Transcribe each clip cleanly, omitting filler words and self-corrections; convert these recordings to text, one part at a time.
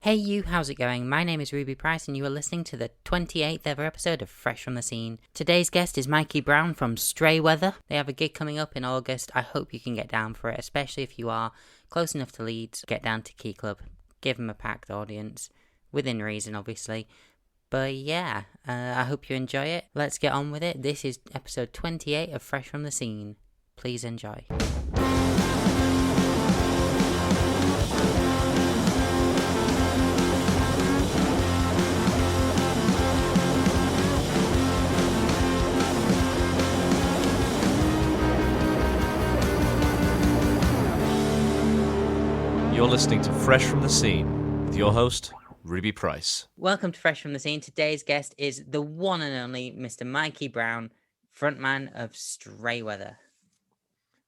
Hey you, how's it going? My name is Ruby Price and you are listening to the 28th ever episode of Fresh from the Scene. Today's guest is Mikey Brown from Stray Weather. They have a gig coming up in August. I hope you can get down for it, especially if you are close enough to Leeds. Get down to Key Club, give them a packed audience, within reason obviously. But yeah, I hope you enjoy it. Let's get on with it. This is episode 28 of Fresh from the Scene. Please enjoy. You're listening to Fresh from the Scene with your host, Ruby Price. Welcome to Fresh from the Scene. Today's guest is the one and only Mr. Mikey Brown, frontman of Stray Weather.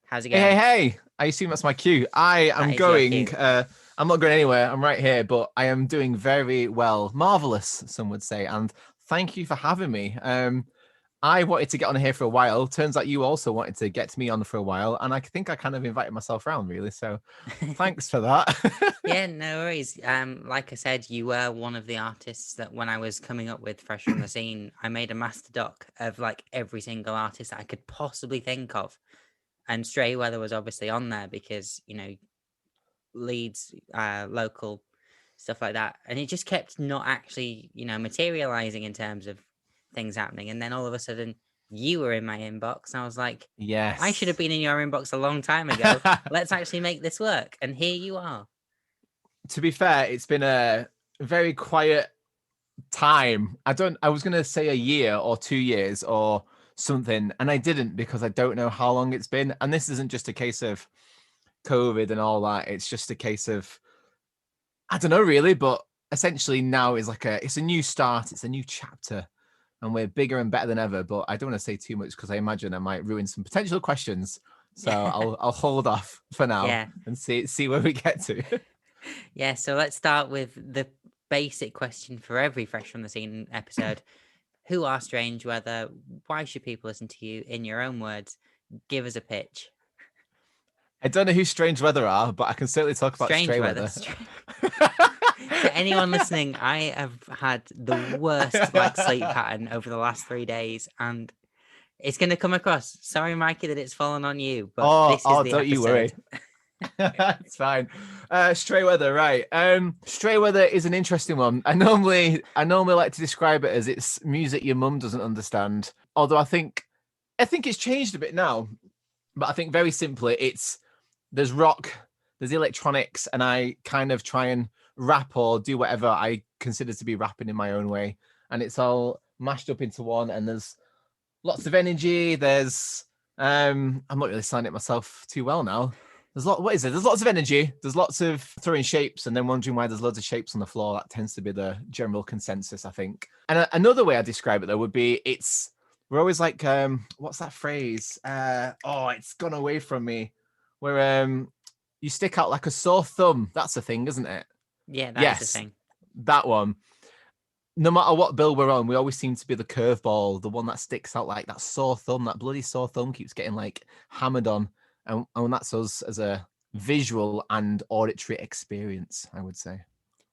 How's it going? Hey. I assume that's my cue. I'm not going anywhere. I'm right here, but I am doing very well. Marvelous, some would say. And thank you for having me. I wanted to get on here for a while. Turns out you also wanted to get me on for a while. And I think I kind of invited myself around, really. So thanks for that. Yeah, no worries. Like I said, you were one of the artists that when I was coming up with Fresh from the Scene, I made a master doc of like every single artist that I could possibly think of. And Stray Weather was obviously on there because, you know, Leeds, local, stuff like that. And it just kept not actually, you know, materializing in terms of things happening. And then all of a sudden you were in my inbox. And I was like, yes, I should have been in your inbox a long time ago. Let's actually make this work. And here you are. To be fair, it's been a very quiet time. I was going to say a year or 2 years or something, and I didn't because I don't know how long it's been. And this isn't just a case of COVID and all that. It's just a case of, I don't know really, but essentially now is it's a new start. It's a new chapter and we're bigger and better than ever. But I don't want to say too much because I imagine I might ruin some potential questions. So I'll hold off for now and see where we get to. Yeah, so let's start with the basic question for every Fresh from the Scene episode. Who are Strange Weather? Why should people listen to you? In your own words, give us a pitch. I don't know who Strange Weather are, but I can certainly talk about Stray Weather. To anyone listening, I have had the worst sleep pattern over the last 3 days, and it's going to come across. Sorry, Mikey, that it's fallen on you, but this is the don't episode. You worry. It's fine. Stray Weather, right? Stray Weather is an interesting one. I normally like to describe it as it's music your mum doesn't understand. Although I think it's changed a bit now. But I think very simply, there's rock, there's electronics, and I kind of try and rap or do whatever I consider to be rapping in my own way, and it's all mashed up into one. And there's lots of energy. There's I'm not really saying it myself too well now. There's lots of energy. There's lots of throwing shapes and then wondering why there's loads of shapes on the floor. That tends to be the general consensus, I think. And another way I describe it, though, would be we're always like, what's that phrase? It's gone away from me. Where you stick out like a sore thumb. That's a thing, isn't it? Yeah, that's the thing. That one. No matter what bill we're on, we always seem to be the curveball, the one that sticks out like that sore thumb. That bloody sore thumb keeps getting like hammered on. And that's us as a visual and auditory experience, I would say.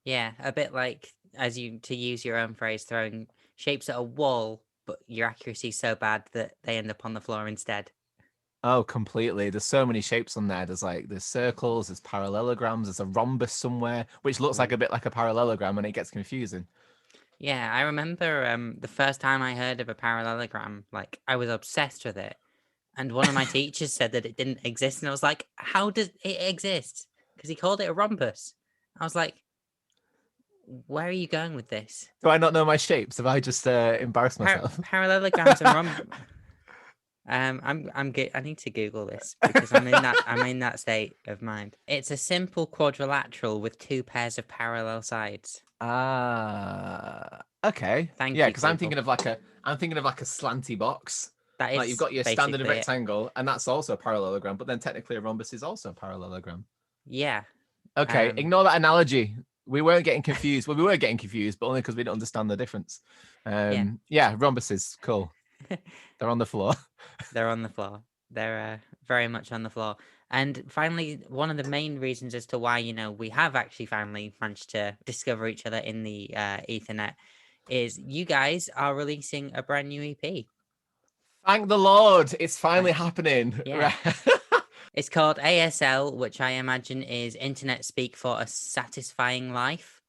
Yeah, a bit like, to use your own phrase, throwing shapes at a wall, but your accuracy is so bad that they end up on the floor instead. Oh, completely. There's so many shapes on there. There's circles, there's parallelograms, there's a rhombus somewhere, which looks like a bit like a parallelogram, and it gets confusing. Yeah, I remember the first time I heard of a parallelogram, like I was obsessed with it. And one of my teachers said that it didn't exist. And I was like, how does it exist? Because he called it a rhombus. I was like, where are you going with this? Do I not know my shapes? Have I just embarrassed myself? Parallelograms and rhombus. I need to Google this because I'm in that state of mind. It's a simple quadrilateral with two pairs of parallel sides. Okay. Thank you. Yeah, because I'm thinking of like a slanty box. That is like you've got your standard rectangle, and that's also a parallelogram, but then technically a rhombus is also a parallelogram. Yeah. Okay, ignore that analogy. We weren't getting confused. Well, we were getting confused, but only because we didn't understand the difference. Yeah, rhombuses, cool. They're on the floor. They're on the floor. They're very much on the floor. And finally, one of the main reasons as to why, we have actually finally managed to discover each other in the Ethernet is you guys are releasing a brand new EP. Thank the Lord, it's finally Right. happening. Yeah. Right. It's called ASL, which I imagine is internet speak for a satisfying life.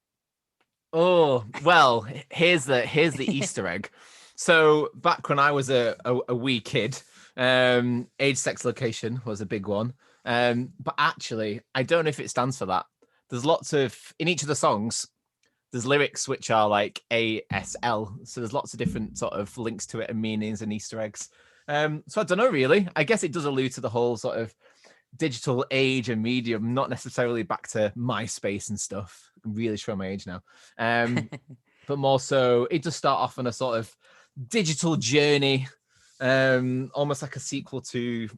Oh, well, here's the Easter egg. So back when I was a wee kid, age, sex, location was a big one. But actually, I don't know if it stands for that. There's lots of, in each of the songs, there's lyrics which are like ASL. So there's lots of different sort of links to it and meanings and Easter eggs. So I don't know really. I guess it does allude to the whole sort of digital age and medium, not necessarily back to MySpace and stuff. I'm really showing my age now. But more so, it does start off on a sort of digital journey, almost like a sequel to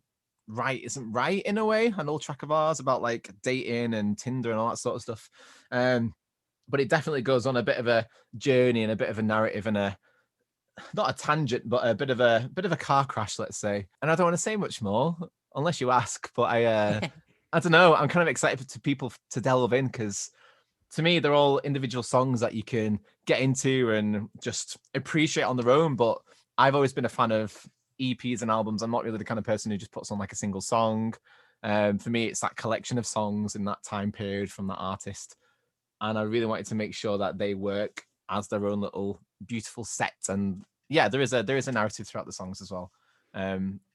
Right Isn't Right in a way, an old track of ours about like dating and Tinder and all that sort of stuff. But it definitely goes on a bit of a journey and a bit of a narrative and a not a tangent, but a bit of a car crash, let's say. And I don't want to say much more unless you ask. But I don't know. I'm kind of excited to people to delve in because to me they're all individual songs that you can get into and just appreciate on their own. But I've always been a fan of EPs and albums. I'm not really the kind of person who just puts on like a single song. For me, it's that collection of songs in that time period from that artist. And I really wanted to make sure that they work as their own little beautiful set. And yeah, there is a narrative throughout the songs as well,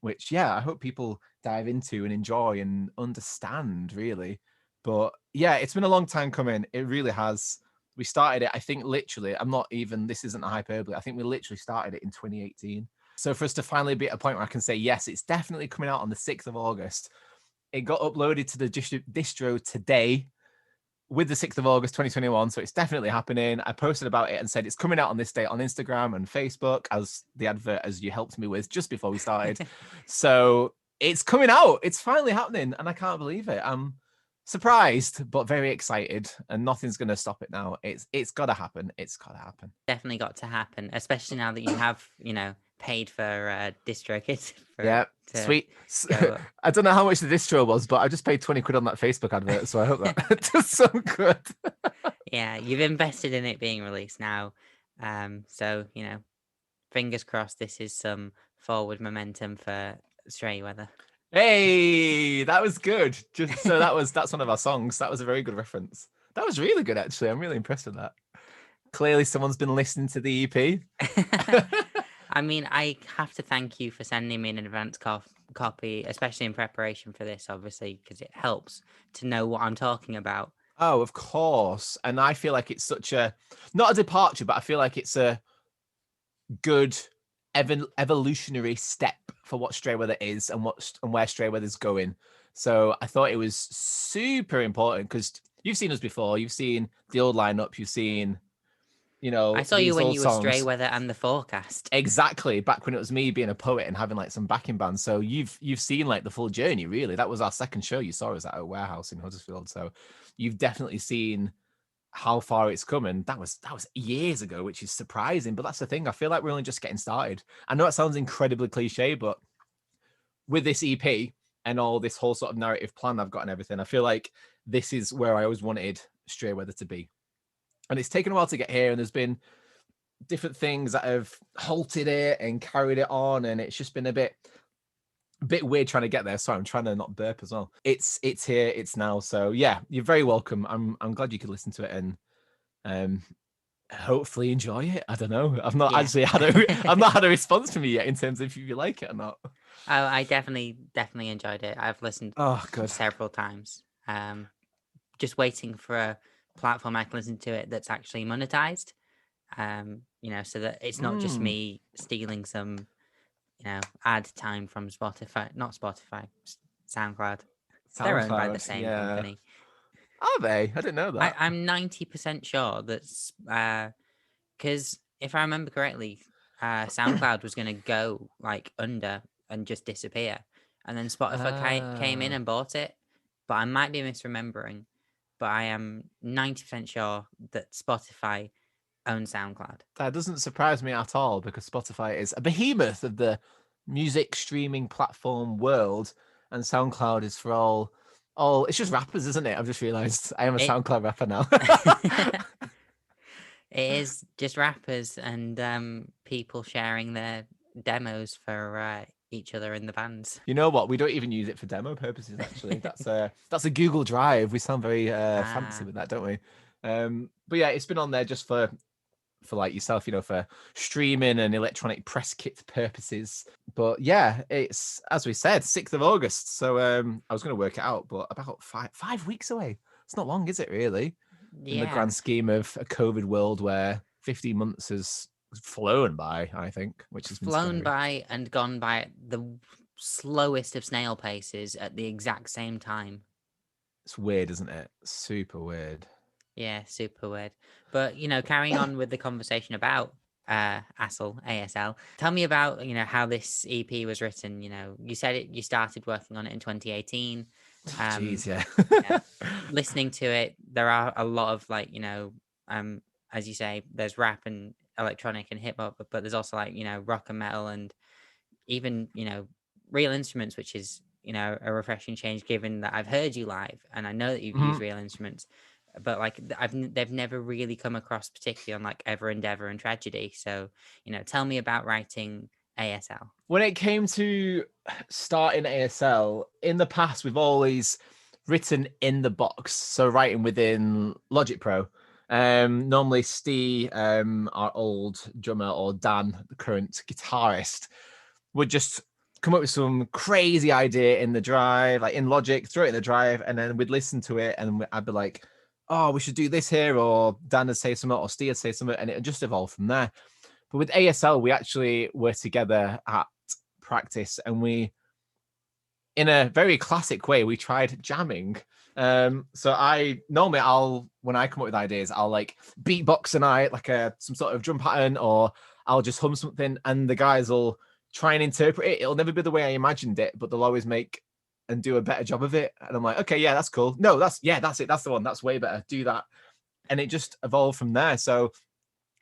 which I hope people dive into and enjoy and understand really. But yeah, it's been a long time coming. It really has. We started it, I think, literally. This isn't a hyperbole. I think we literally started it in 2018. So for us to finally be at a point where I can say yes, it's definitely coming out on the 6th of August. It got uploaded to the distro today, with the 6th of August 2021, so it's definitely happening. I posted about it and said it's coming out on this date on Instagram and Facebook as the advert as you helped me with just before we started. So it's coming out. It's finally happening and I can't believe it. I'm surprised but very excited and nothing's going to stop it now. It's got to happen. It's got to happen. Definitely got to happen, especially now that you have, paid for DistroKid. Sweet. I don't know how much the distro was, but I just paid 20 quid on that Facebook advert, so I hope that does some good. Yeah, you've invested in it being released now. So, fingers crossed this is some forward momentum for Stray Weather. Hey, that was good. That's one of our songs. That was a very good reference. That was really good, actually. I'm really impressed with that. Clearly, someone's been listening to the EP. I mean, I have to thank you for sending me an advance copy, especially in preparation for this, obviously, because it helps to know what I'm talking about. Oh, of course. And I feel like it's such not a departure, but I feel like it's a good evolutionary step for what Stray Weather is and where Stray Weather's going. So I thought it was super important because you've seen us before. You've seen the old lineup. You've seen, I saw you when you were Stray songs. Weather and the Forecast. Exactly, back when it was me being a poet and having like some backing bands. So you've seen like the full journey, really. That was our second show. You saw us at a warehouse in Huddersfield. So you've definitely seen how far it's come. And that was years ago, which is surprising. But that's the thing. I feel like we're only just getting started. I know it sounds incredibly cliche, but with this EP and all this whole sort of narrative plan I've got and everything, I feel like this is where I always wanted Stray Weather to be. And it's taken a while to get here, and there's been different things that have halted it and carried it on, and it's just been a bit weird trying to get there. Sorry, I'm trying to not burp as well. It's here, it's now. So yeah, you're very welcome. I'm glad you could listen to it and hopefully enjoy it. I don't know. I've not actually I've not had a response from you yet in terms of if you like it or not. Oh, I definitely enjoyed it. I've listened several times. Just waiting for a platform I can listen to it that's actually monetized. So that it's not just me stealing some, ad time from not Spotify, SoundCloud. They're owned by the same company. Are they? I didn't know that. I'm 90% sure that's because if I remember correctly, SoundCloud was going to go like under and just disappear, and then Spotify came in and bought it. But I might be misremembering. But I am 90% sure that Spotify owns SoundCloud. That doesn't surprise me at all because Spotify is a behemoth of the music streaming platform world. and SoundCloud is for all. It's just rappers, isn't it? I've just realised I am a It- SoundCloud rapper now. It is just rappers and people sharing their demos for each other in the bands. You know what? We don't even use it for demo purposes. Actually, that's a Google Drive. We sound very fancy with that, don't we? But yeah, it's been on there just for like yourself, for streaming and electronic press kit purposes. But yeah, it's, as we said, 6th of August. So I was going to work it out, but about 5 weeks away. It's not long, is it really? In the grand scheme of a COVID world where 15 months has flown by, I think, which has been flown scary. by and gone by at the slowest of snail paces at the exact same time. It's weird, isn't it? Super weird. Yeah, super weird. But, carrying on with the conversation about ASL, tell me about, how this EP was written. You said you started working on it in 2018. Jeez, yeah. Listening to it, there are a lot of as you say, there's rap and electronic and hip hop, but there's also rock and metal and even, real instruments, which is, a refreshing change given that I've heard you live and I know that you've used real instruments. But they've never really come across, particularly on Ever Endeavor and Tragedy. So, tell me about writing ASL. When it came to starting ASL, in the past, we've always written in the box. So writing within Logic Pro. Normally Steve, our old drummer, or Dan, the current guitarist, would just come up with some crazy idea in the drive, in Logic, throw it in the drive, and then we'd listen to it and I'd be like, oh, we should do this here, or Dan would say something, or Steve would say something, and it would just evolve from there. But with ASL, we actually were together at practice, and we, in a very classic way, we tried jamming. So when I come up with ideas, I'll beatbox and some sort of drum pattern, or I'll just hum something, and the guys will try and interpret it. It'll never be the way I imagined it, but they'll always make and do a better job of it. And I'm like, okay, yeah, that's cool. No, that's it. That's the one. That's way better. Do that. And it just evolved from there. So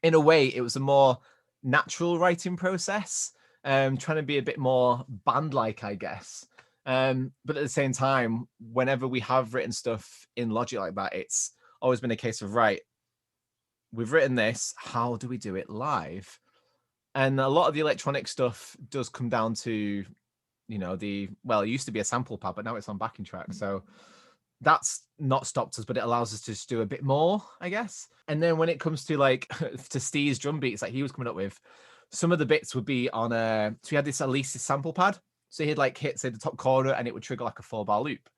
in a way, it was a more natural writing process, trying to be a bit more band-like, I guess. But at the same time, whenever we have written stuff in Logic like that, it's always been a case of, right, we've written this, how do we do it live? And a lot of the electronic stuff does come down to, it used to be a sample pad, but now it's on backing track. So that's not stopped us, but it allows us to just do a bit more, I guess. And then when it comes to to Steve's drum beats that he was coming up with, some of the bits would be on so we had this Alesis sample pad. So he'd hit, say, the top corner and it would trigger a 4-bar loop.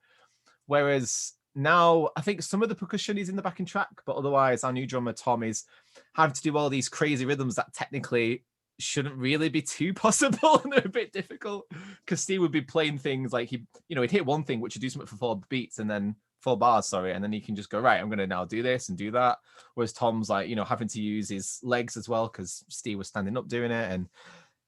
Whereas now I think some of the percussion is in the backing track, but otherwise our new drummer, Tom, is having to do all these crazy rhythms that technically shouldn't really be too possible, and they're a bit difficult, because Steve would be playing things he'd hit one thing which would do something for 4 beats and then 4 bars, and then he can just go, right, I'm going to now do this and do that. Whereas Tom's having to use his legs as well, because Steve was standing up doing it. And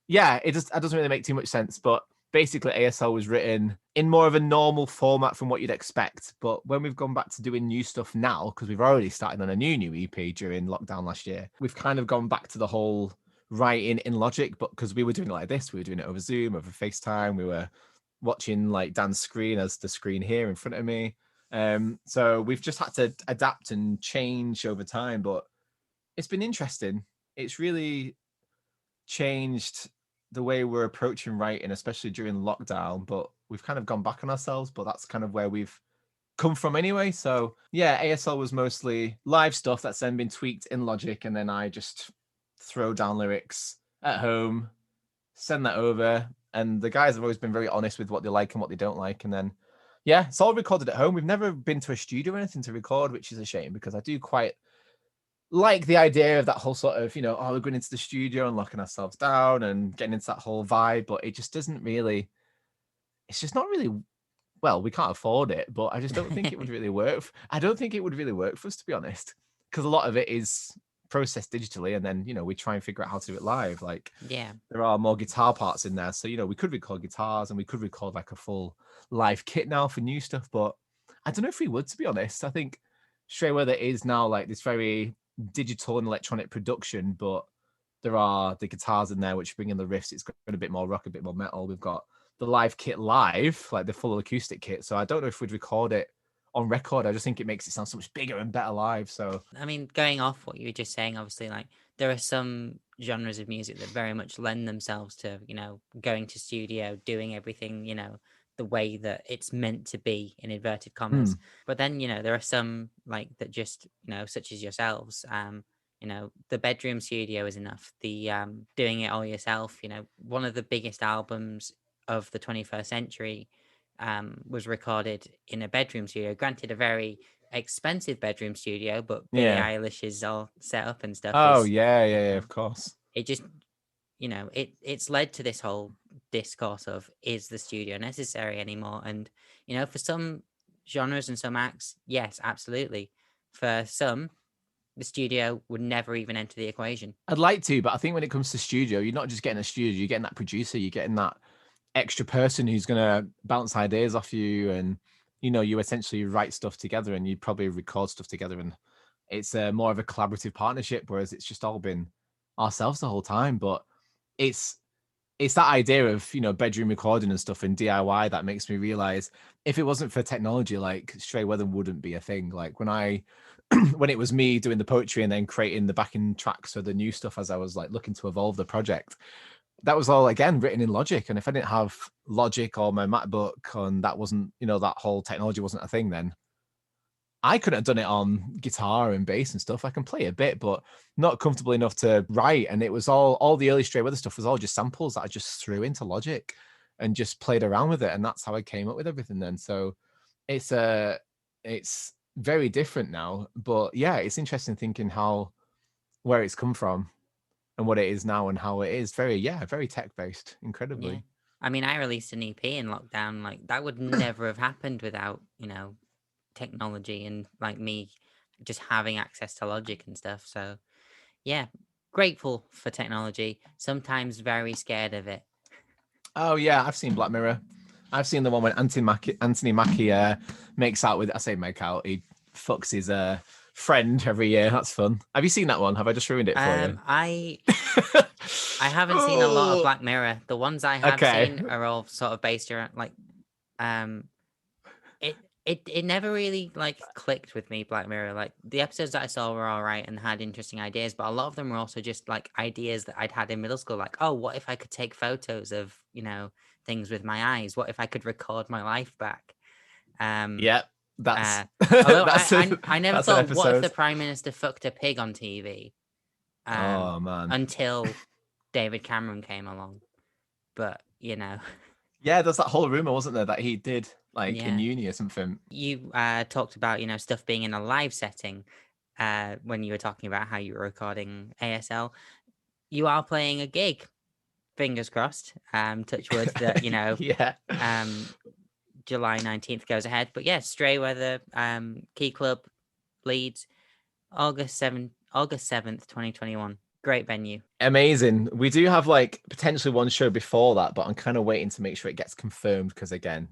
yeah, that doesn't really make too much sense. But basically ASL was written in more of a normal format from what you'd expect. But when we've gone back to doing new stuff now, because we've already started on a new EP during lockdown last year, we've kind of gone back to the whole writing in Logic, but because we were doing it like this, we were doing it over Zoom, over FaceTime, we were watching Dan's screen as the screen here in front of me. So we've just had to adapt and change over time, but it's been interesting. It's really changed the way we're approaching writing, especially during lockdown, but we've kind of gone back on ourselves, but that's kind of where we've come from anyway. So yeah, ASL was mostly live stuff that's then been tweaked in Logic, and then I just throw down lyrics at home, send that over, and the guys have always been very honest with what they like and what they don't like. And then yeah, it's all recorded at home. We've never been to a studio or anything to record, which is a shame, because I do quite like the idea of that whole sort of, we're going into the studio and locking ourselves down and getting into that whole vibe, but it just doesn't really, it's just not really, well, we can't afford it, but I just don't think it would really work. I don't think it would really work for us, to be honest, because a lot of it is processed digitally, and then we try and figure out how to do it live. There are more guitar parts in there, so we could record guitars and we could record a full live kit now for new stuff, but I don't know if we would, to be honest. I think Stray Weather is now this very digital and electronic production, but there are the guitars in there which bring in the riffs. It's got a bit more rock, a bit more metal. We've got the live kit live, like the full acoustic kit. So I don't know if we'd record it on record. I just think it makes it sound so much bigger and better live. So I mean, going off what you were just saying, obviously, like there are some genres of music that very much lend themselves to, going to studio, doing everything, the way that it's meant to be in inverted commas. But then, there are some like that just, such as yourselves, the bedroom studio is enough. The doing it all yourself, one of the biggest albums of the 21st century was recorded in a bedroom studio. Granted, a very expensive bedroom studio, but Billie Eilish is all set up and stuff. Oh, yeah, of course. It just, it's led to this whole discourse of, is the studio necessary anymore? And, for some genres and some acts, yes, absolutely. For some, the studio would never even enter the equation. I'd like to, but I think when it comes to studio, you're not just getting a studio, you're getting that producer, you're getting that extra person who's going to bounce ideas off you, and you essentially write stuff together, and you probably record stuff together, and it's more of a collaborative partnership, whereas it's just all been ourselves the whole time. But it's that idea of bedroom recording and stuff and DIY that makes me realize, if it wasn't for technology, like Stray Weather wouldn't be a thing. Like when it was me doing the poetry and then creating the backing tracks for the new stuff as I was like looking to evolve the project, that was all again written in Logic. And if I didn't have Logic or my MacBook, and that wasn't, that whole technology wasn't a thing, then I couldn't have done it on guitar and bass and stuff. I can play a bit, but not comfortable enough to write. And it was all the early Stray Weather stuff was all just samples that I just threw into Logic and just played around with it. And that's how I came up with everything then. So it's very different now, but yeah, it's interesting thinking where it's come from and what it is now, and how it is very tech based, incredibly. Yeah. I mean, I released an EP in lockdown. Like that would never have happened without, technology and like me just having access to Logic and stuff. So yeah, grateful for technology, sometimes very scared of it. Oh yeah, I've seen Black Mirror. I've seen the one when Anthony Mackie makes out with, I say make out, he fucks his friend every year. That's fun. Have you seen that one? Have I just ruined it for you? I haven't seen a lot of Black Mirror. The ones I have seen are all sort of based around like it never really like clicked with me, Black Mirror. Like the episodes that I saw were all right and had interesting ideas, but a lot of them were also just like ideas that I'd had in middle school, like, oh, what if I could take photos of things with my eyes? What if I could record my life back? That's although I never thought, what if the Prime Minister fucked a pig on TV? Oh man! Until David Cameron came along, but yeah, there's that whole rumor, wasn't there, that he did in uni or something. You talked about stuff being in a live setting when you were talking about how you were recording ASL. You are playing a gig, fingers crossed. Touch wood that July 19th goes ahead. But yeah, Stray Weather, Key Club, Leeds, August 7th, 2021. Great venue. Amazing. We do have potentially one show before that, but I'm kind of waiting to make sure it gets confirmed because again,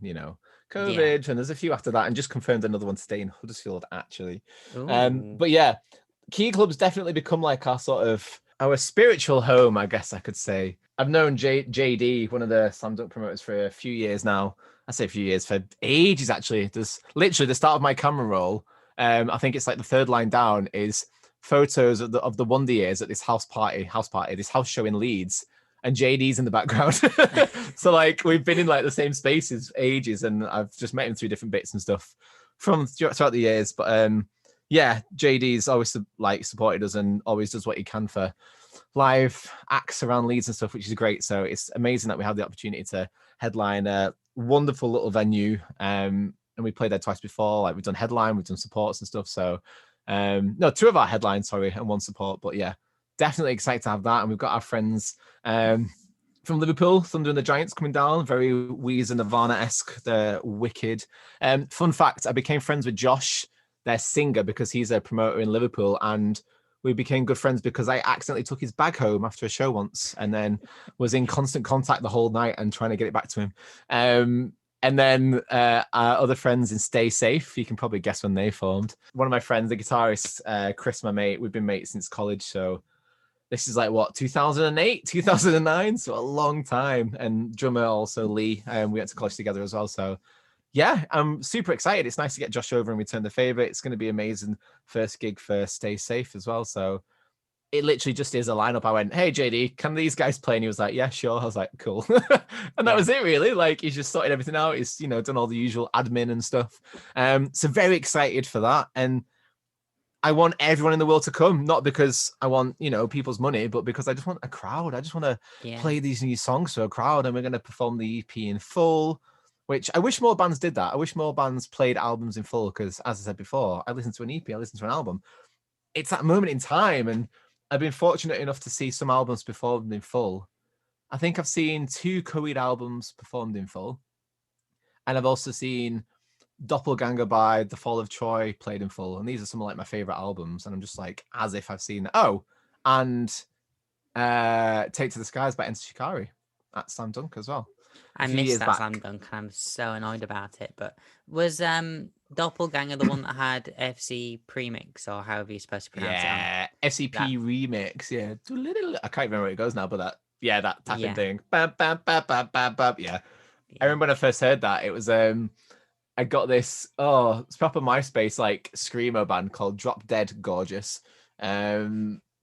COVID, and there's a few after that, and just confirmed another one today in Huddersfield actually. But yeah, Key Club's definitely become like our spiritual home, I guess I could say. I've known JD, one of the Slam Dunk promoters, for a few years now. I say a few years, for ages actually. There's literally the start of my camera roll. I think it's like the third line down is photos of the Wonder Years at this house show in Leeds, and JD's in the background. So we've been in the same spaces ages, and I've just met him through different bits and stuff from throughout the years. But yeah, JD's always supported us and always does what he can for live acts around Leeds and stuff, which is great. So it's amazing that we have the opportunity to headline a wonderful little venue. And we played there twice before. We've done headline, we've done supports and stuff. So no, two of our headlines, sorry, and one support. But yeah, definitely excited to have that. And we've got our friends from Liverpool, Thunder and the Giants, coming down, very Weezer Nirvana-esque. They're wicked. Fun fact, I became friends with Josh, their singer, because he's a promoter in Liverpool, and we became good friends because I accidentally took his bag home after a show once and then was in constant contact the whole night and trying to get it back to him. And then our other friends in Stay Safe, you can probably guess when they formed. One of my friends, the guitarist, Chris, my mate, we've been mates since college. So This is like what, 2008, 2009, so a long time. And drummer also Lee, and we went to college together as well. So yeah, I'm super excited. It's nice to get Josh over and return the favor. It's going to be amazing first gig for Stay Safe as well. So it literally just is a lineup. I went, hey JD, can these guys play? And he was like, yeah, sure. I was like, cool. And that was it really. Like he's just sorted everything out. He's, done all the usual admin and stuff. So very excited for that. And I want everyone in the world to come, not because I want, people's money, but because I just want a crowd. I just want to play these new songs to a crowd, and we're going to perform the EP in full, which I wish more bands did that. I wish more bands played albums in full, because as I said before, I listen to an EP, I listen to an album. It's that moment in time, and I've been fortunate enough to see some albums performed in full. I think I've seen 2 Coheed albums performed in full, and I've also seen Doppelganger by The Fall of Troy played in full, and these are some of like my favorite albums, and I'm just like, as if I've seen and Take to the Skies by Enter Shikari at Slam Dunk as well. I missed that Slam Dunk. I'm so annoyed about it. But was Doppelganger the one that had FC Premix, or however you're supposed to pronounce it? FCP Remix. Yeah, I can't remember where it goes now, but that tapping thing. Bam, bam, bam, bam, bam, bam. Yeah. I remember when I first heard that, it was I got this it's proper MySpace like screamo band called Drop Dead Gorgeous.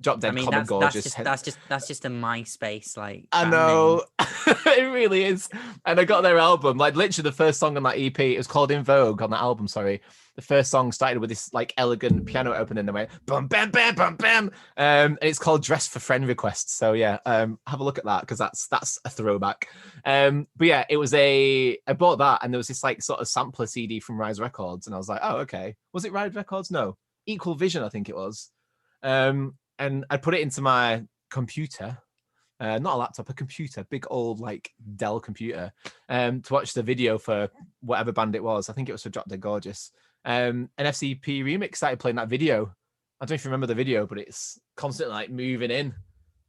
Drop Dead Common Gorgeous. That's just a MySpace like. I know. It really is. And I got their album, like literally the first song on that EP, it was called In Vogue on the album, sorry. The first song started with this like elegant piano opening and went bum bam bam bam bam. And it's called Dress for Friend Requests. So yeah, have a look at that, because that's a throwback. But yeah, I bought that, and there was this like sort of sampler CD from Rise Records, and I was like, oh okay. Was it Rise Records? No. Equal Vision, I think it was. And I put it into my computer, not a laptop, a computer, big old like Dell computer, to watch the video for whatever band it was. I think it was for Drop Dead Gorgeous. An FCP Remix started playing that video. I don't know if you remember the video, but it's constantly like moving in,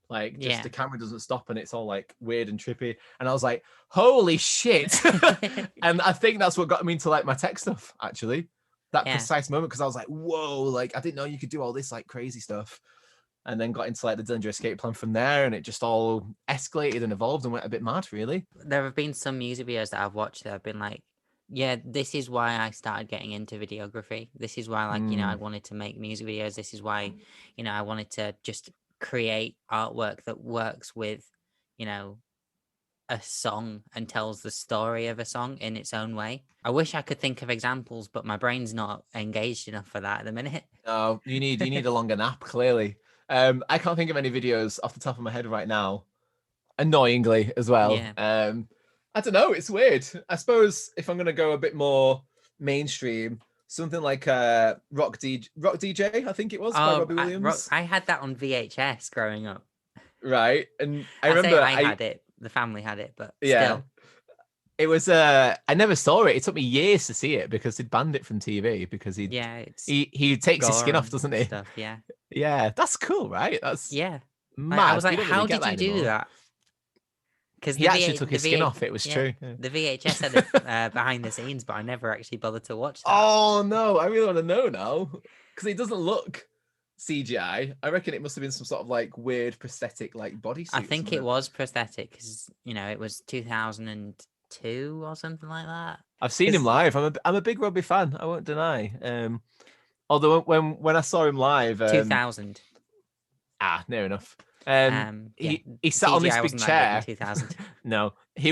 like just the camera doesn't stop, and it's all like weird and trippy. And I was like, holy shit. And I think that's what got me into like my tech stuff, actually. That precise moment, because I was like, whoa, like I didn't know you could do all this like crazy stuff. And then got into like the Dillinger Escape Plan from there, and it just all escalated and evolved and went a bit mad, really. There have been some music videos that I've watched that have been like, yeah, this is why I started getting into videography. This is why, like, I wanted to make music videos. This is why, I wanted to just create artwork that works with, a song and tells the story of a song in its own way. I wish I could think of examples, but my brain's not engaged enough for that at the minute. Oh, you need a longer nap, clearly. I can't think of any videos off the top of my head right now, annoyingly as well. Yeah. I don't know, it's weird. I suppose if I'm going to go a bit more mainstream, something like Rock DJ, I think it was, by Robbie Williams. I had that on VHS growing up. Right, and I remember I had it. The family had it, but still. It was I never saw it. It took me years to see it, because he'd banned it from TV, because he takes his skin off, doesn't he? Stuff, yeah. Yeah, that's cool, right? That's mad. I was like, how did you do that? Because he actually took his skin off. It was true. Yeah. The VHS had it behind the scenes, but I never actually bothered to watch that. Oh no, I really want to know now, because it doesn't look CGI. I reckon it must have been some sort of like weird prosthetic like bodysuit. I think it was prosthetic, because it was 2002 or something like that. I've seen him live. I'm a big Robbie fan, I won't deny. Although when I saw him live, 2000. Near enough. He sat on this big chair. 2000. No, he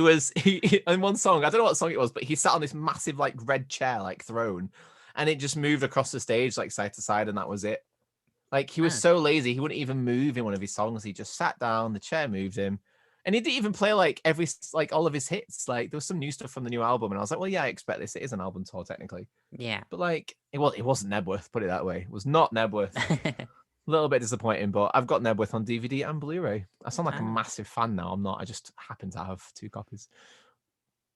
in one song, I don't know what song it was, but he sat on this massive like red chair, like throne, and it just moved across the stage like side to side, and that was it. Like he was so lazy, he wouldn't even move in one of his songs. He just sat down, the chair moved him. And he didn't even play like all of his hits. Like there was some new stuff from the new album, and I was like, well, yeah, I expect this. It is an album tour technically. Yeah. But like it wasn't Nebworth, put it that way. It was not Nebworth. A little bit disappointing, but I've got Nebworth on DVD and Blu-ray. I sound like a massive fan now. I'm not. I just happen to have 2 copies.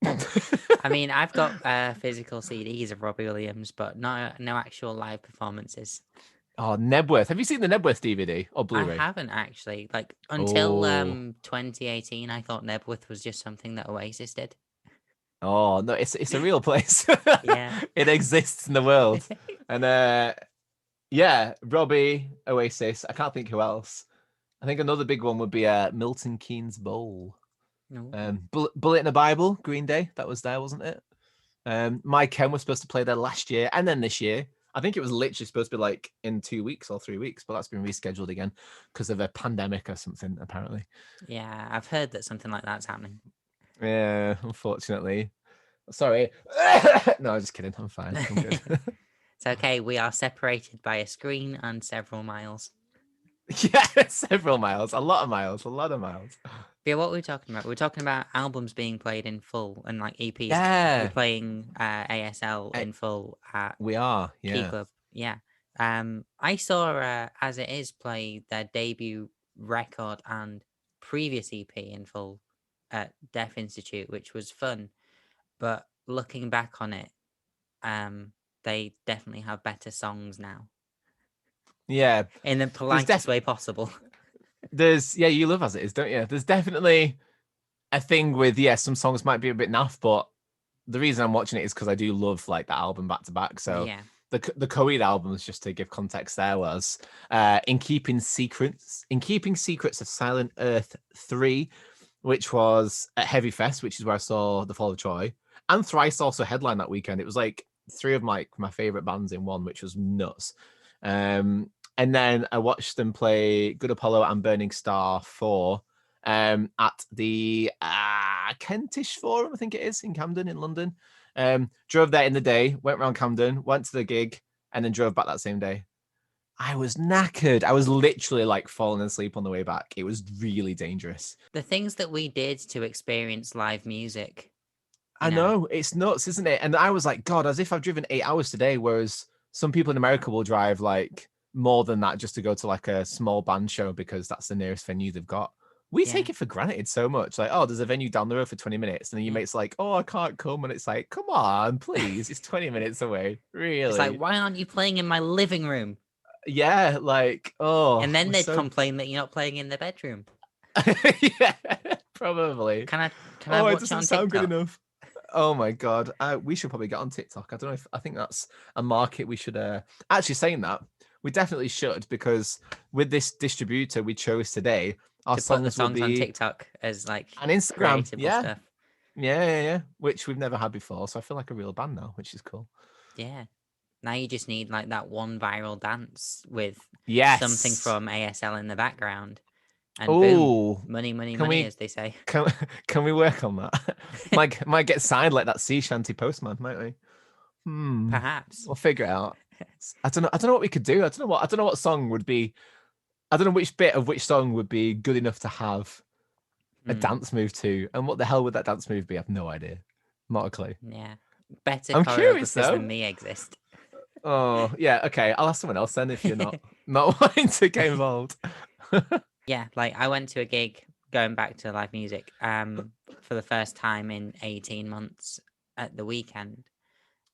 I mean, I've got physical CDs of Robbie Williams, but no actual live performances. Oh, Nebworth. Have you seen the Nebworth DVD or Blu-ray? I haven't actually. Like until 2018, I thought Nebworth was just something that Oasis did. Oh no, it's a real place. Yeah, it exists in the world. And Robbie, Oasis. I can't think who else. I think another big one would be Milton Keynes Bowl. No. Bullet in the Bible, Green Day. That was there, wasn't it? My Ken was supposed to play there last year and then this year. I think it was literally supposed to be like in 2 weeks or 3 weeks, but that's been rescheduled again because of a pandemic or something, apparently. Yeah, I've heard that something like that's happening. Yeah, unfortunately. Sorry. No, just kidding. I'm fine. I'm good. It's okay. We are separated by a screen and several miles. Yeah, several miles. A lot of miles. Yeah, what were we talking about? We're talking about albums being played in full and like EPs. Yeah. We're playing ASL in full at We are, Key yeah. Club. Yeah. I saw As It Is play their debut record and previous EP in full at Deaf Institute, which was fun. But looking back on it, they definitely have better songs now. Yeah. In the politest way possible. You love As It Is, don't you? There's definitely a thing with, some songs might be a bit naff, but the reason I'm watching it is because I do love like that album back to back. So yeah. the Coheed albums, just to give context, there was in keeping secrets of Silent Earth 3, which was at Heavy Fest, which is where I saw The Fall of Troy, and Thrice also headlined that weekend. It was like 3 of my favorite bands in one, which was nuts. And then I watched them play Good Apollo and Burning Star 4 at the Kentish Forum, I think it is, in Camden in London. Drove there in the day, went around Camden, went to the gig, and then drove back that same day. I was knackered. I was literally like falling asleep on the way back. It was really dangerous. The things that we did to experience live music. I know, it's nuts, isn't it? And I was like, God, as if I've driven 8 hours today, whereas some people in America will drive like more than that just to go to like a small band show because that's the nearest venue they've got. We take it for granted so much. Like, oh, there's a venue down the road for 20 minutes. And then your mate's like, oh, I can't come. And it's like, come on, please. It's 20 minutes away. Really? It's like, why aren't you playing in my living room? Yeah, like, oh. And then they'd complain that you're not playing in the bedroom. Yeah, probably. Can I watch it doesn't on sound TikTok? good enough. Oh my God. We should probably get on TikTok. I think that's a market we should actually, saying that, we definitely should, because with this distributor we chose today, our to put the songs will be on TikTok as like an Instagram stuff. Yeah, which we've never had before. So I feel like a real band now, which is cool. Yeah. Now you just need like that one viral dance with something from ASL in the background. And boom, money, as they say. Can we work on that? might get signed like that sea shanty postman, might we? Perhaps. We'll figure it out. I don't know what we could do. I don't know what song would be. I don't know which bit of which song would be good enough to have a dance move to, and what the hell would that dance move be? I have no idea. Not a clue. Yeah, better I'm curious choreographers though. than me exist. Oh yeah, okay. I'll ask someone else then if you're not wanting to get involved. Yeah, like I went to a gig, going back to live music, for the first time in 18 months at the weekend.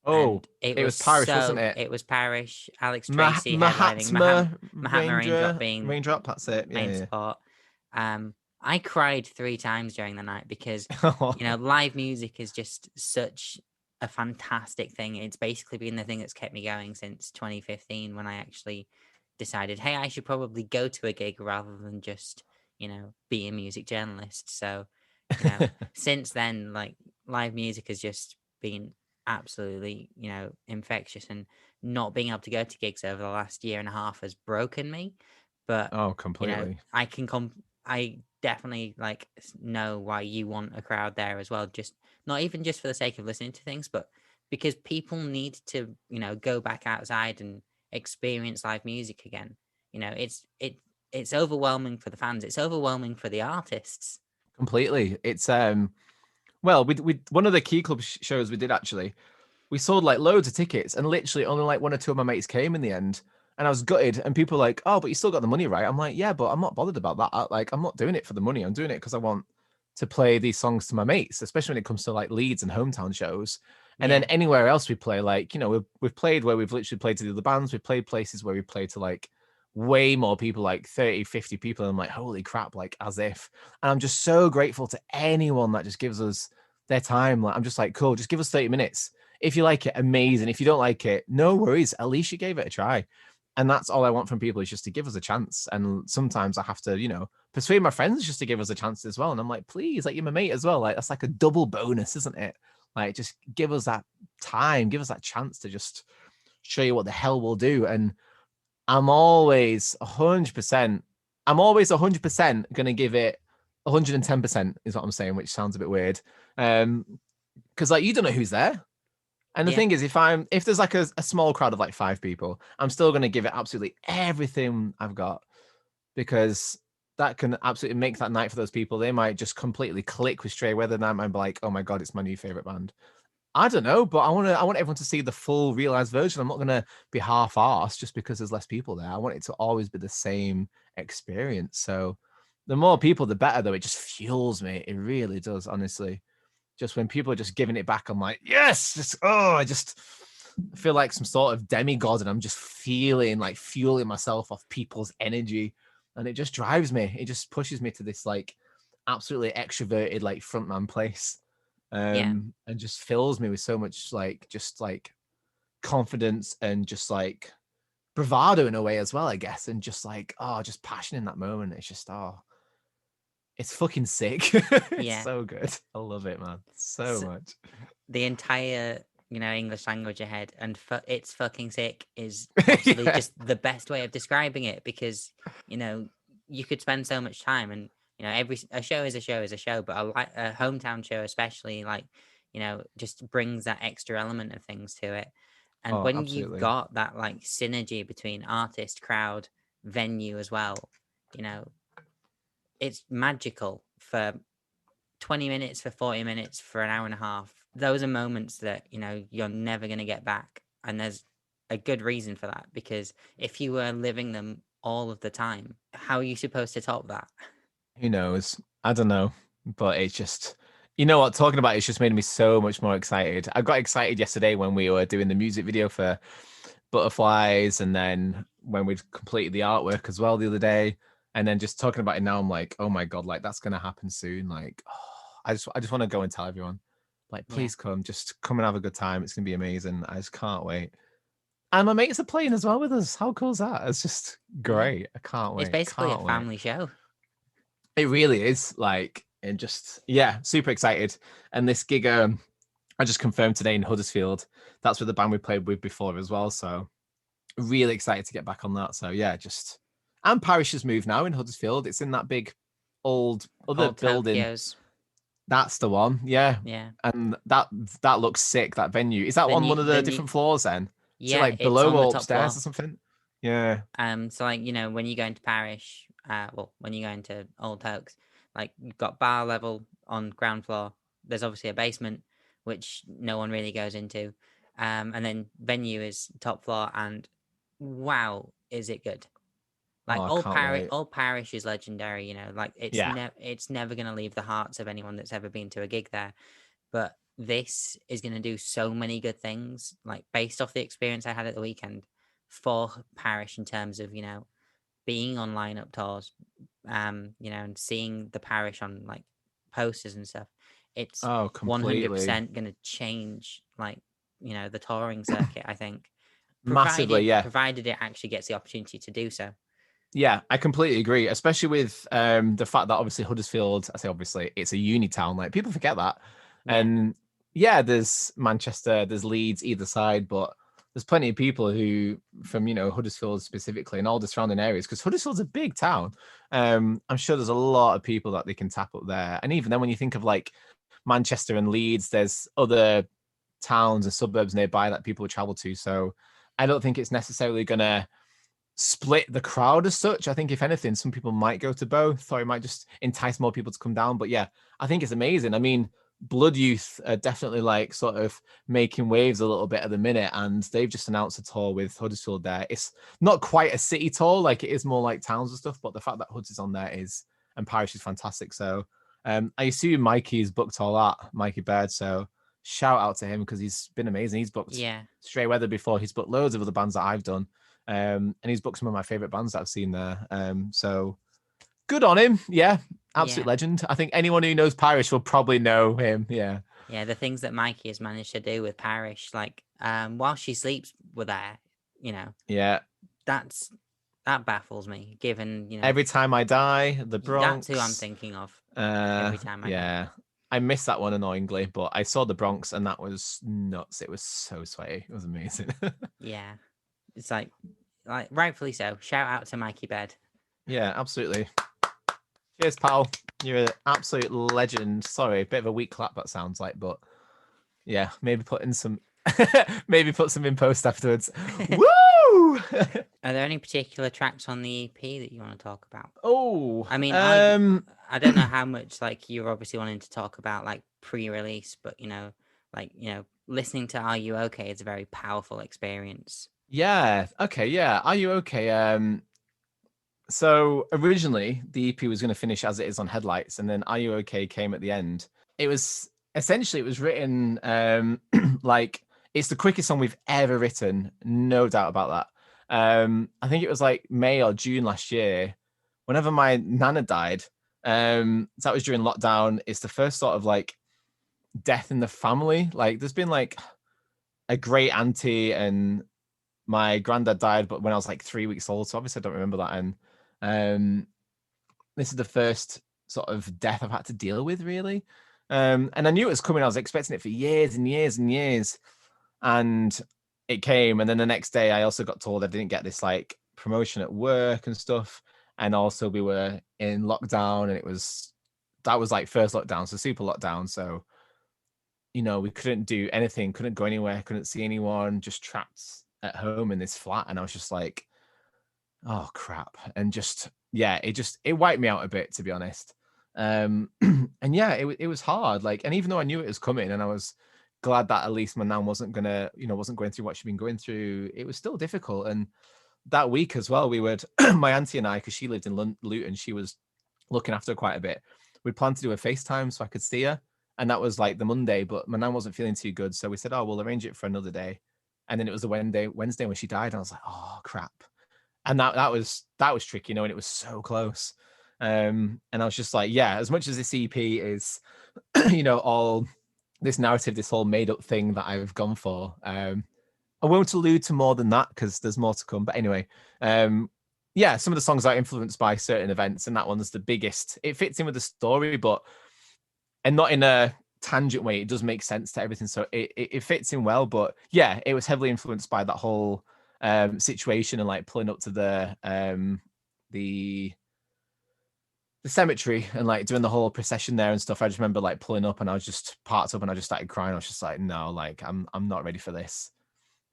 Oh, it was Parish, wasn't it? It was Parish, Alex Tracy headlining, Mahatma Raindrop being Raindrop, that's it. Main support. I cried 3 times during the night because live music is just such a fantastic thing. It's basically been the thing that's kept me going since 2015, when I actually decided, hey, I should probably go to a gig rather than just be a music journalist. So since then, like, live music has just been absolutely infectious, and not being able to go to gigs over the last year and a half has broken me. But completely, I definitely like know why you want a crowd there as well, just not even just for the sake of listening to things, but because people need to go back outside and experience live music again. It's overwhelming for the fans, it's overwhelming for the artists. Completely. It's well, we one of the Key Club shows we did, actually, we sold like loads of tickets, and literally only like 1 or 2 of my mates came in the end, and I was gutted. And people were like, oh, but you still got the money, right? I'm like, yeah, but I'm not bothered about that. Like, I'm not doing it for the money. I'm doing it because I want to play these songs to my mates, especially when it comes to like Leeds and hometown shows. And then anywhere else we play, like, we've played where we've literally played to the other bands. We've played places where we played to like way more people, like 30, 50 people. And I'm like, holy crap, like, as if. And I'm just so grateful to anyone that just gives us their time. Like, I'm just like, cool, just give us 30 minutes. If you like it, amazing. If you don't like it, no worries. At least you gave it a try. And that's all I want from people, is just to give us a chance. And sometimes I have to, persuade my friends just to give us a chance as well. And I'm like, please, like, you're my mate as well. Like, that's like a double bonus, isn't it? Like, just give us that time, give us that chance to just show you what the hell we'll do. And I'm always 100%. I'm always 100% going to give it 110% is what I'm saying, which sounds a bit weird. Because like, you don't know who's there. And the thing is, if there's like a small crowd of like 5 people, I'm still going to give it absolutely everything I've got, because that can absolutely make that night for those people. They might just completely click with Stray Weather, and I might be like, oh my God, it's my new favorite band. I don't know, but I want everyone to see the full realized version. I'm not going to be half-arsed just because there's less people there. I want it to always be the same experience. So the more people, the better, though. It just fuels me. It really does, honestly. Just when people are just giving it back, I'm like, yes, I just feel like some sort of demigod, and I'm just fueling myself off people's energy. And it just drives me. It just pushes me to this like absolutely extroverted, like frontman place. And just fills me with so much just confidence and just like bravado in a way as well, I guess. And just like, just passion in that moment. It's just, it's fucking sick. It's so good. I love it, man. So much. The entire, English language ahead, and it's fucking sick is possibly just the best way of describing it, because, you could spend so much time, and, a show is a show, but a hometown show especially, just brings that extra element of things to it. And when absolutely. you've got that like synergy between artist, crowd, venue as well, it's magical for 20 minutes, for 40 minutes, for an hour and a half. Those are moments that, you're never going to get back. And there's a good reason for that, because if you were living them all of the time, how are you supposed to top that? Who knows? I don't know. But it's just, talking about it's just made me so much more excited. I got excited yesterday when we were doing the music video for Butterflies, and then when we'd completed the artwork as well the other day. And then just talking about it now, I'm like, oh my God, like that's going to happen soon. Like, I just want to go and tell everyone, like, please come, just come and have a good time. It's going to be amazing. I just can't wait. And my mates are playing as well with us. How cool is that? It's just great. I can't wait. It's basically a family show. It really is, like, and just, super excited. And this gig, I just confirmed today in Huddersfield. That's with the band we played with before as well. So really excited to get back on that. So and Parish has moved now in Huddersfield. It's in that big old building. Tokyo's. That's the one. Yeah. Yeah. And that looks sick, that venue. Is that on one of the different floors then? Yeah. So like below or upstairs or something? Yeah. So like, when you go into Parish, when you go into Old Oaks, like you've got bar level on ground floor. There's obviously a basement, which no one really goes into. And then venue is top floor, and wow, is it good. Like Old Parish is legendary, like it's never going to leave the hearts of anyone that's ever been to a gig there. But this is going to do so many good things, like based off the experience I had at the weekend for Parish in terms of, being on lineup tours, and seeing the Parish on like posters and stuff. It's 100% going to change, like, the touring circuit, I think. Massively, Provided it actually gets the opportunity to do so. Yeah, I completely agree, especially with the fact that obviously Huddersfield, I say obviously, it's a uni town. Like, people forget that. Yeah. And there's Manchester, there's Leeds either side, but there's plenty of people who from, Huddersfield specifically and all the surrounding areas, because Huddersfield's a big town. I'm sure there's a lot of people that they can tap up there. And even then, when you think of like Manchester and Leeds, there's other towns and suburbs nearby that people travel to. So I don't think it's necessarily going to split the crowd as such. I think if anything, some people might go to both, or it might just entice more people to come down. But I think it's amazing. I mean, Blood Youth are definitely like sort of making waves a little bit at the minute, and they've just announced a tour with Huddersfield there. It's not quite a city tour, like it is more like towns and stuff, but the fact that Hoods is on there and Parish is fantastic. So I assume Mikey's booked all that, Mikey Baird. So shout out to him, because he's been amazing. He's booked Stray Weather before. He's booked loads of other bands that I've done. And he's booked some of my favorite bands that I've seen there. So good on him. Absolute legend. I think anyone who knows Parish will probably know him. Yeah, the things that Mikey has managed to do with Parish, like while she sleeps, were there. Yeah, that baffles me. Given Every Time I Die, The Bronx. That's who I'm thinking of. Every Time I Die. I missed that one annoyingly, but I saw The Bronx and that was nuts. It was so sweaty. It was amazing. Yeah, it's like rightfully so. Shout out to Mikey Bed. Yeah, absolutely. Cheers, pal. You're an absolute legend. Sorry, a bit of a weak clap that sounds like, but yeah, maybe put some in post afterwards. Woo! Are there any particular tracks on the EP that you want to talk about? Oh, I mean, I don't know how much like you're obviously wanting to talk about like pre-release, but listening to Are You Okay is a very powerful experience. Yeah. Okay. Yeah. Are You Okay? So originally the EP was going to finish as it is on Headlights, and then Are You Okay came at the end. It was written like it's the quickest song we've ever written, no doubt about that. I think it was like May or June last year, whenever my nana died. So that was during lockdown. It's the first sort of like death in the family. Like there's been like a great auntie, and my granddad died, but when I was like 3 weeks old, so obviously I don't remember that. And this is the first sort of death I've had to deal with, really. And I knew it was coming. I was expecting it for years and years and years, and it came. And then the next day, I also got told I didn't get this like promotion at work and stuff. And also, we were in lockdown, and that was like first lockdown, so super lockdown. So, we couldn't do anything, couldn't go anywhere, couldn't see anyone, just trapped at home in this flat. And I was just like, oh crap. And just, yeah, it wiped me out a bit, to be honest. And yeah, it was hard. Like, and even though I knew it was coming, and I was glad that at least my nan wasn't wasn't going through what she'd been going through, it was still difficult. And that week as well, we would, my auntie and I, because she lived in Luton, she was looking after her quite a bit. We planned to do a FaceTime so I could see her. And that was like the Monday, but my nan wasn't feeling too good. So we said, oh, we'll arrange it for another day. And then it was the Wednesday when she died. And I was like, oh crap. And that was tricky, and it was so close. And I was just like, yeah, as much as this EP is, all this narrative, this whole made up thing that I've gone for, I won't allude to more than that because there's more to come. But anyway, yeah, some of the songs are influenced by certain events, and that one's the biggest. It fits in with the story, and not in a tangent way. It does make sense to everything, so it fits in well. But yeah, it was heavily influenced by that whole situation, and like pulling up to the cemetery and like doing the whole procession there and stuff. I just remember like pulling up, and I was just parked up, and I just started crying. I was just like, no, like I'm not ready for this.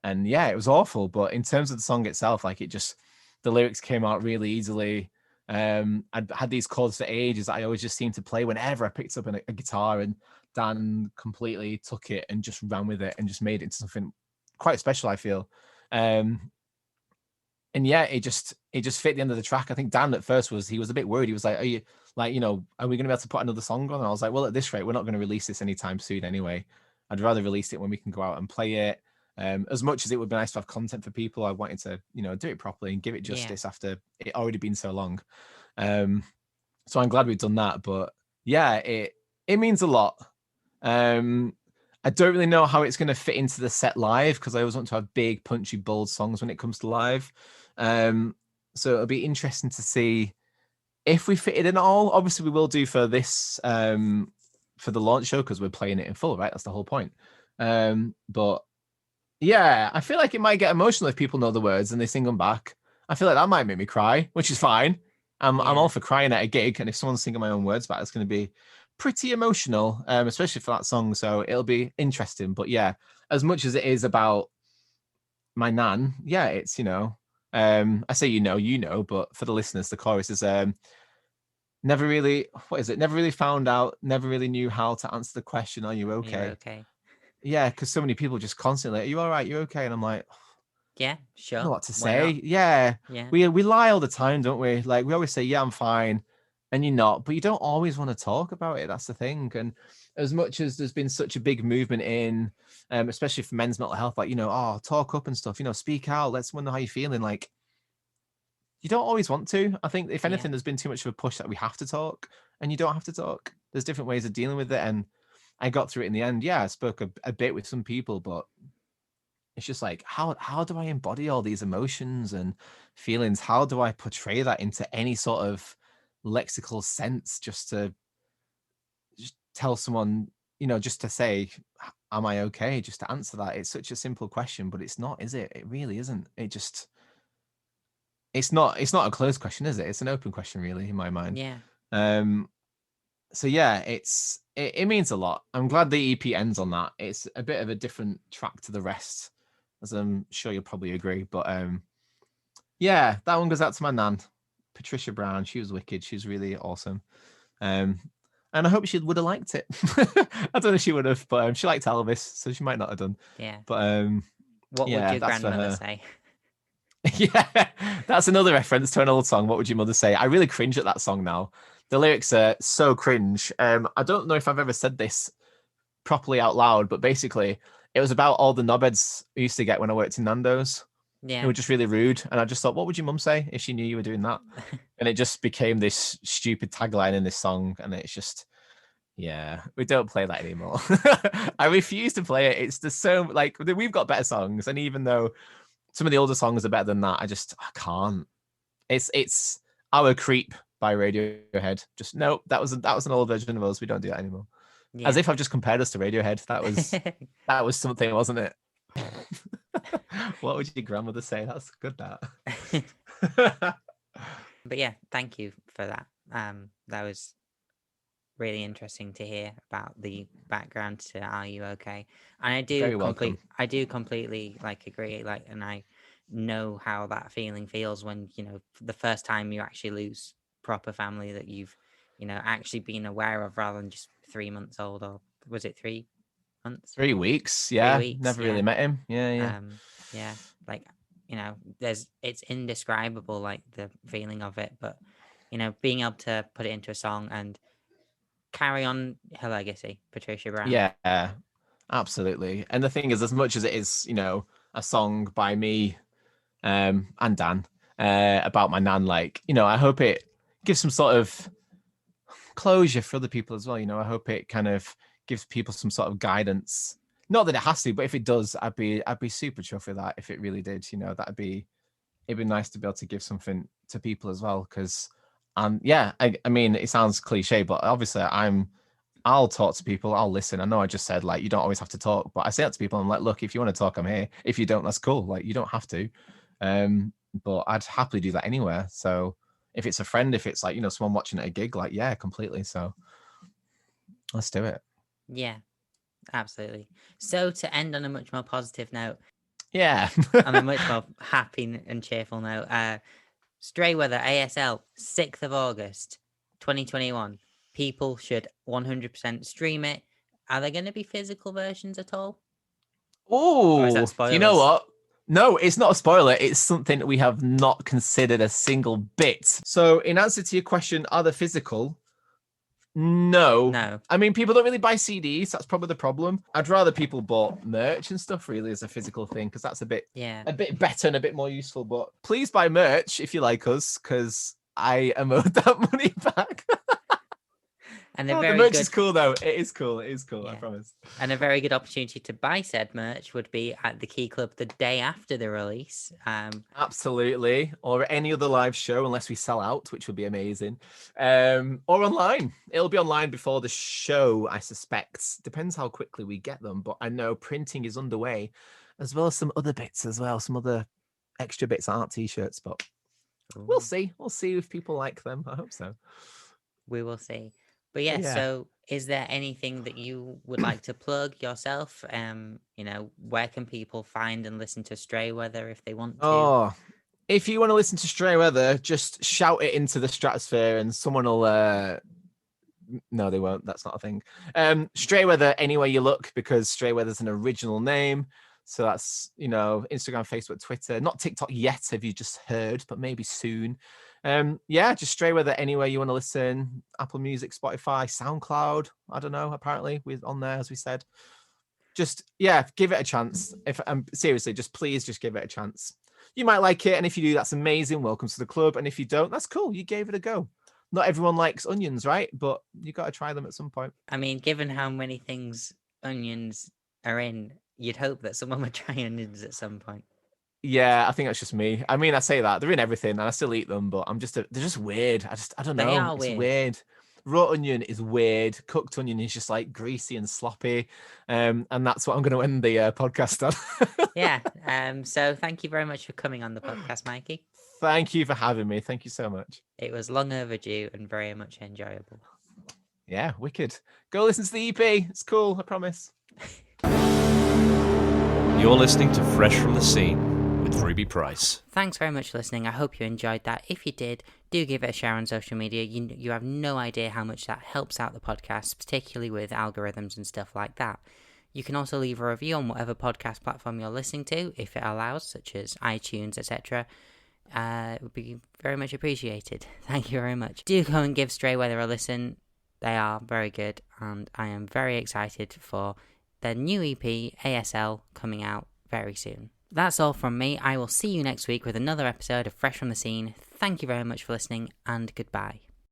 And yeah, it was awful. But in terms of the song itself, like the lyrics came out really easily. I'd had these chords for ages that I always just seemed to play whenever I picked up a guitar, and Dan completely took it and just ran with it and just made it into something quite special, I feel. And yeah, it just fit the end of the track. I think Dan at first he was a bit worried. He was like, are you like, are we going to be able to put another song on? And I was like, well, at this rate, we're not going to release this anytime soon anyway. I'd rather release it when we can go out and play it. As much as it would be nice to have content for people, I wanted to, do it properly and give it justice after it already been so long. So I'm glad we've done that. But yeah, it means a lot. I don't really know how it's going to fit into the set live, because I always want to have big, punchy, bold songs when it comes to live. So it'll be interesting to see if we fit it in at all. Obviously, we will do for this, for the launch show, because we're playing it in full, right? That's the whole point. But yeah, I feel like it might get emotional if people know the words and they sing them back. I feel like that might make me cry, which is fine. I'm all for crying at a gig, and if someone's singing my own words back, it's going to be pretty emotional, especially for that song. So it'll be interesting. But yeah, as much as it is about my nan, yeah, it's I say but for the listeners, the chorus is never really found out, never really knew how to answer the question, are you okay? Are you okay? Yeah, because so many people just constantly, are you all right? You okay? And I'm like, yeah, sure. I don't know what to say. Yeah. We lie all the time, don't we? Like we always say, yeah, I'm fine, and you're not, but you don't always want to talk about it. That's the thing. And as much as there's been such a big movement in, especially for men's mental health, like, talk up and stuff, speak out. Let's know how you're feeling. Like, you don't always want to. I think if anything, there's been too much of a push that we have to talk, and you don't have to talk. There's different ways of dealing with it. And I got through it in the end. Yeah, I spoke a bit with some people, but It's just like, how do I embody all these emotions and feelings? How do I portray that into any sort of lexical sense, just to just tell someone, just to say, am I okay? Just to answer that. It's such a simple question, but it's not, is it? It really isn't. It's not a closed question, is it? It's an open question, really, in my mind. Yeah. So yeah, it means a lot. I'm glad the EP ends on that. It's a bit of a different track to the rest, as I'm sure you'll probably agree. But yeah, that one goes out to my nan, Patricia Brown. She was wicked. She was really awesome. And I hope she would have liked it. I don't know if she would have, but she liked Elvis, so she might not have done. Yeah. But what would your grandmother say? Yeah, that's another reference to an old song. What would your mother say? I really cringe at that song now. The lyrics are so cringe. I don't know if I've ever said this properly out loud, but basically it was about all the knobheads I used to get when I worked in Nando's. Yeah. They were just really rude. And I just thought, what would your mum say if she knew you were doing that? And it just became this stupid tagline in this song. And it's just, yeah, we don't play that anymore. I refuse to play it. It's just so, like, we've got better songs. And even though some of the older songs are better than that, I can't. It's Our Creep by Radiohead. Just no, that was an old version of us. We don't do that anymore. Yeah. As if I've just compared us to Radiohead. That was something, wasn't it? What would your grandmother say? That's good, that. But yeah, thank you for that. That was really interesting to hear about the background to Are You Okay? And I do completely like agree, like, and I know how that feeling feels when, the first time you actually lose proper family that you've, actually been aware of, rather than just 3 months old, or was it 3 months? 3 weeks, yeah. 3 weeks, never really met him. Yeah. Yeah, like, it's indescribable, like the feeling of it, but being able to put it into a song and carry on her legacy, Patricia Brown. Yeah, absolutely. And the thing is, as much as it is, a song by me and Dan about my nan, like, I hope it gives some sort of closure for other people as well. I hope it kind of gives people some sort of guidance. Not that it has to, but if it does, I'd be super chuffed with that. If it really did, it'd be nice to be able to give something to people as well. Because yeah, I mean, it sounds cliche, but obviously I'll talk to people, I'll listen. I know I just said, like, you don't always have to talk, but I say that to people. I'm like, look, if you want to talk, I'm here. If you don't, that's cool. Like, you don't have to. But I'd happily do that anywhere. So if it's a friend, if it's like, someone watching at a gig, like, yeah, completely. So let's do it. Yeah, absolutely. So to end on a much more positive note. Yeah. On a much more happy and cheerful note. Stray Weather ASL, 6th of August, 2021. People should 100% stream it. Are there going to be physical versions at all? Oh, you know what? No, it's not a spoiler. It's something that we have not considered a single bit. So in answer to your question, are they physical? No. I mean, people don't really buy CDs. That's probably the problem. I'd rather people bought merch and stuff really as a physical thing, because that's a bit better and a bit more useful. But please buy merch if you like us, because I am owed that money back. And the merch is cool, though. It is cool. Yeah. I promise. And a very good opportunity to buy said merch would be at the Key Club the day after the release. Absolutely. Or any other live show, unless we sell out, which would be amazing. Or online. It'll be online before the show, I suspect. Depends how quickly we get them. But I know printing is underway, as well as some other bits as well. Some other extra bits aren't T-shirts, but we'll see. We'll see if people like them. I hope so. We will see. But yeah, so is there anything that you would like to plug yourself? Where can people find and listen to Stray Weather if they want to? Oh, if you want to listen to Stray Weather, just shout it into the stratosphere and someone will... No, they won't. That's not a thing. Stray Weather anywhere you look, because Stray Weather's an original name. So that's, Instagram, Facebook, Twitter. Not TikTok yet, have you just heard, but maybe soon. Just Stray Weather anywhere you want to listen. Apple Music, Spotify, SoundCloud. I don't know. Apparently we're on there, as we said. Just give it a chance. If seriously, please give it a chance. You might like it, and if you do, that's amazing. Welcome to the club. And if you don't, that's cool. You gave it a go. Not everyone likes onions, right? But you got to try them at some point. I mean, given how many things onions are in, you'd hope that someone would try onions at some point. Yeah, I think that's just me. I mean, I say that they're in everything, and I still eat them, but they're just weird. I don't They know. are It's weird. weird. Raw onion is weird. Cooked onion is just like greasy and sloppy. And that's what I'm going to end the podcast on. Yeah. So thank you very much for coming on the podcast, Mikey. Thank you for having me. Thank you so much. It was long overdue and very much enjoyable. Yeah, wicked. Go listen to the EP. It's cool, I promise. You're listening to Fresh from the Scene with Ruby Price. Thanks very much for listening. I hope you enjoyed that. If you did, do give it a share on social media. You have no idea how much that helps out the podcast, particularly with algorithms and stuff like that. You can also leave a review on whatever podcast platform you're listening to, if it allows, such as iTunes, etc. It would be very much appreciated. Thank you very much. Do go and give Stray Weather a listen. They are very good, and I am very excited for their new EP, ASL, coming out very soon. That's all from me. I will see you next week with another episode of Fresh from the Scene. Thank you very much for listening, and goodbye.